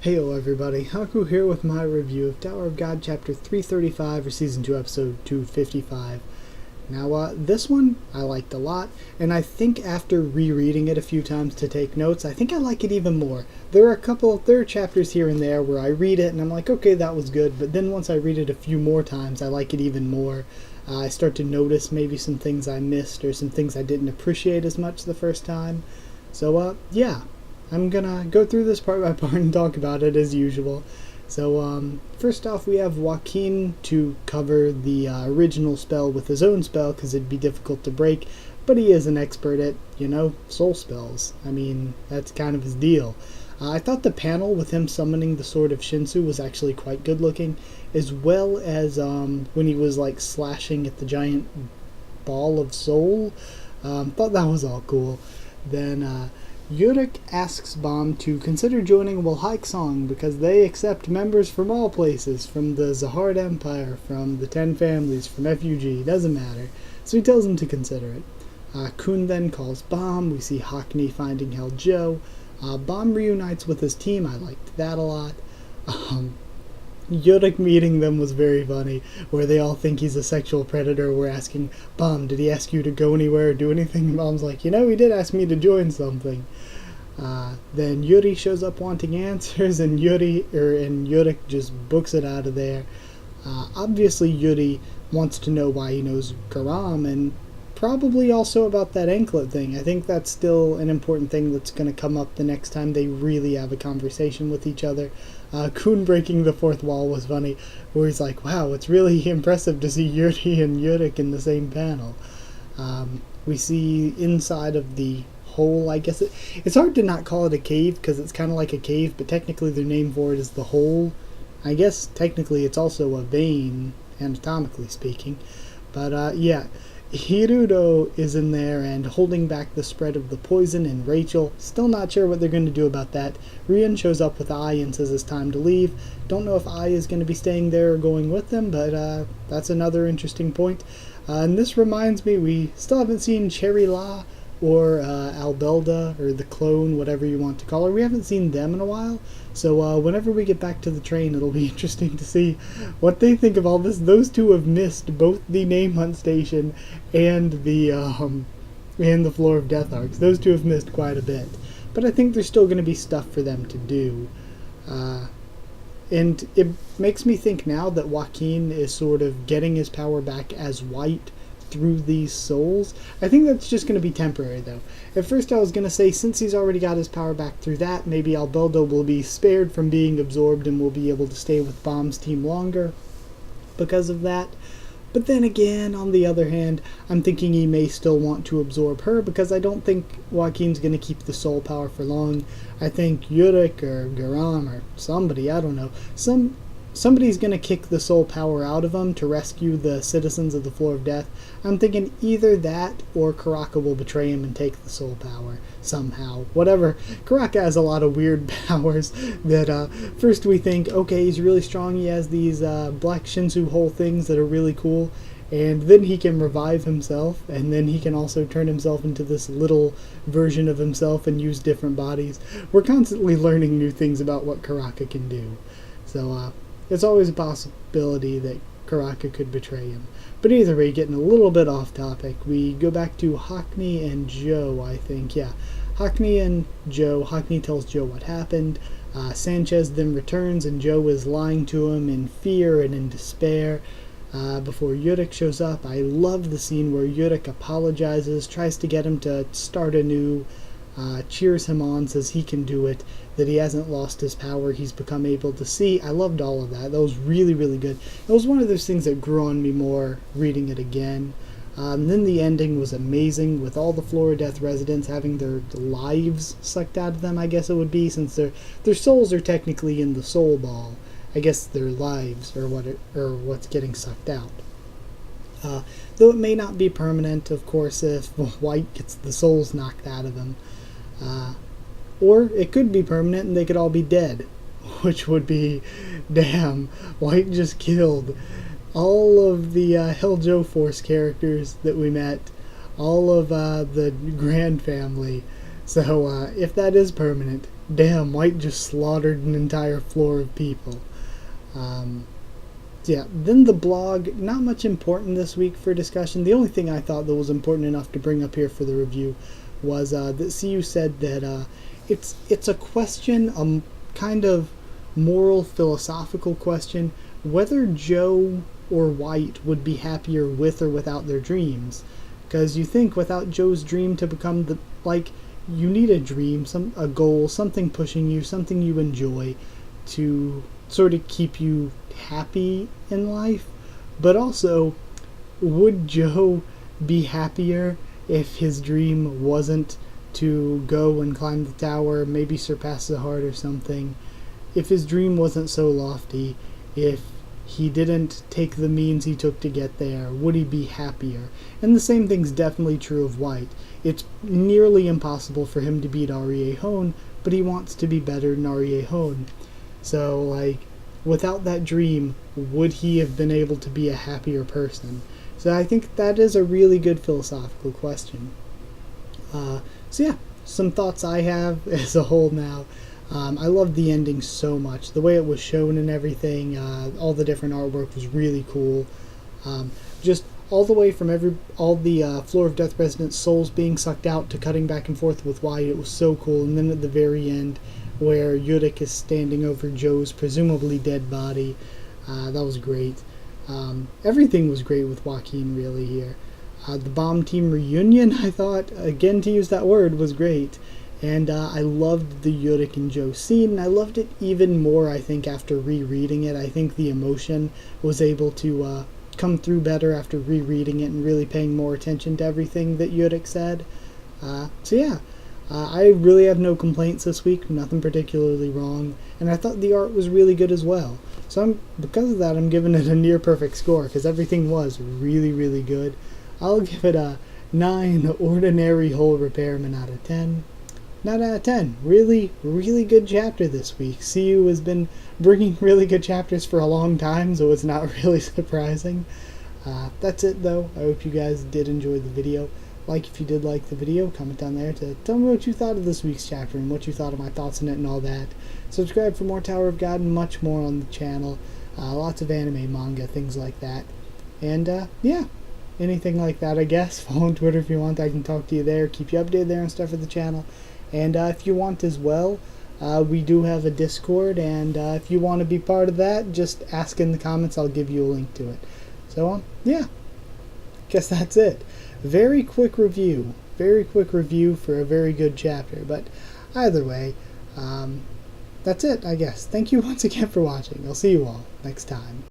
Heyo everybody, Haku here with my review of Tower of God Chapter 335 or Season 2 Episode 255. Now, this one I liked a lot, and I think after rereading it a few times to take notes, I think I like it even more. There are chapters here and there where I read it and I'm like, okay, that was good, but then once I read it a few more times, I like it even more. I start to notice maybe some things I missed or some things I didn't appreciate as much the first time. So, yeah. I'm gonna go through this part by part and talk about it as usual. So, first off, we have Hoaqin to cover the original spell with his own spell, because it'd be difficult to break, but he is an expert at, soul spells. I mean, that's kind of his deal. I thought the panel with him summoning the Sword of Shinsu was actually quite good looking, as well as when he was, slashing at the giant ball of soul. Thought that was all cool. Then, Yurik asks Bam to consider joining Hoaqin because they accept members from all places, from the Zahard Empire, from the 10 families, from FUG, doesn't matter. So he tells him to consider it. Kun then calls Bam. We see Hoaqin finding Hell Joe. Bam reunites with his team. I liked that a lot. Yurik meeting them was very funny, where they all think he's a sexual predator. We're asking, Bam, did he ask you to go anywhere or do anything? And Bam's like, he did ask me to join something. Then Yuri shows up wanting answers, and Yurik just books it out of there. Obviously, Yuri wants to know why he knows Garam, and probably also about that anklet thing. I think that's still an important thing that's going to come up the next time they really have a conversation with each other. Kun breaking the fourth wall was funny, where he's like, wow, it's really impressive to see Yuri and Yurik in the same panel. We see inside of the hole, I guess. It's hard to not call it a cave, because it's kind of like a cave, but technically their name for it is the hole. I guess technically it's also a vein, anatomically speaking. But yeah. Hirudo is in there and holding back the spread of the poison, and Rachel, still not sure what they're going to do about that. Rian shows up with Ai and says it's time to leave. Don't know if Ai is going to be staying there or going with them, but that's another interesting point. And this reminds me, we still haven't seen Cherry La or Albelda, or the clone, whatever you want to call her. We haven't seen them in a while, so whenever we get back to the train, it'll be interesting to see what they think of all this. Those two have missed both the Name Hunt Station and the Floor of Death arcs. Those two have missed quite a bit, but I think there's still going to be stuff for them to do. And it makes me think now that Hoaqin is sort of getting his power back as White through these souls. I think that's just going to be temporary, though. At first I was going to say, since he's already got his power back through that, maybe Albeldo will be spared from being absorbed and will be able to stay with Bam's team longer because of that. But then again, on the other hand, I'm thinking he may still want to absorb her, because I don't think Hoaqin's going to keep the soul power for long. I think Yurik or Garam or somebody, I don't know, somebody's going to kick the soul power out of him to rescue the citizens of the Floor of Death. I'm thinking either that or Karaka will betray him and take the soul power somehow. Whatever. Karaka has a lot of weird powers that first we think, okay, he's really strong. He has these black Shinsu hole things that are really cool. And then he can revive himself, and then he can also turn himself into this little version of himself and use different bodies. We're constantly learning new things about what Karaka can do. So, it's always a possibility that Karaka could betray him. But either way, getting a little bit off topic, we go back to Hoaqin and Joe, I think. Yeah, Hoaqin and Joe. Hoaqin tells Joe what happened. Sanchez then returns, and Joe is lying to him in fear and in despair before Yurik shows up. I love the scene where Yurik apologizes, tries to get him to start anew, cheers him on, says he can do it, that he hasn't lost his power, he's become able to see. I loved all of that. That was really, really good. It was one of those things that grew on me more reading it again. Then the ending was amazing, with all the Floor of Death residents having their lives sucked out of them, I guess it would be, since their souls are technically in the soul ball. I guess their lives are what's getting sucked out. Though it may not be permanent, of course, if White gets the souls knocked out of him. Or it could be permanent and they could all be dead, which would be, damn, White just killed all of the Hell Joe Force characters that we met, all of the Grand family. So if that is permanent, damn, White just slaughtered an entire floor of people. Yeah, then the blog, not much important this week for discussion. The only thing I thought that was important enough to bring up here for the review was that CU said that it's a question, kind of moral philosophical question, whether Joe or White would be happier with or without their dreams. Because you think without Joe's dream to become you need a dream, a goal, something pushing you, something you enjoy to sort of keep you happy in life. But also, would Joe be happier if his dream wasn't to go and climb the tower, maybe surpass the heart or something? If his dream wasn't so lofty, if he didn't take the means he took to get there, would he be happier? And the same thing's definitely true of White. It's nearly impossible for him to beat Hoaqin, but he wants to be better than Hoaqin. So, without that dream, would he have been able to be a happier person? So I think that is a really good philosophical question. So yeah, some thoughts I have as a whole now. I loved the ending so much. The way it was shown and everything, all the different artwork was really cool. Just all the way from all the Floor of Death residents' souls being sucked out to cutting back and forth with Wyatt, it was so cool. And then at the very end, where Yurik is standing over Joe's presumably dead body, that was great. Everything was great with Hoaqin really here. The Bomb Team reunion, I thought, again to use that word, was great. And I loved the Yurik and Joe scene, and I loved it even more, I think, after rereading it. I think the emotion was able to come through better after rereading it and really paying more attention to everything that Yurik said. So yeah, I really have no complaints this week, nothing particularly wrong, and I thought the art was really good as well. So because of that, I'm giving it a near perfect score, because everything was really, really good. I'll give it a 9 ordinary hole repairmen out of 10. 9 out of 10. Really, really good chapter this week. CU has been bringing really good chapters for a long time, so it's not really surprising. That's it, though. I hope you guys did enjoy the video. If you did like the video, comment down there to tell me what you thought of this week's chapter and what you thought of my thoughts on it and all that. Subscribe for more Tower of God and much more on the channel. Lots of anime, manga, things like that. And, yeah. Anything like that, I guess. Follow on Twitter if you want. I can talk to you there, keep you updated there and stuff for the channel. And if you want as well, we do have a Discord, and if you want to be part of that, just ask in the comments. I'll give you a link to it. So, yeah, guess that's it. Very quick review for a very good chapter, but either way, that's it, I guess. Thank you once again for watching. I'll see you all next time.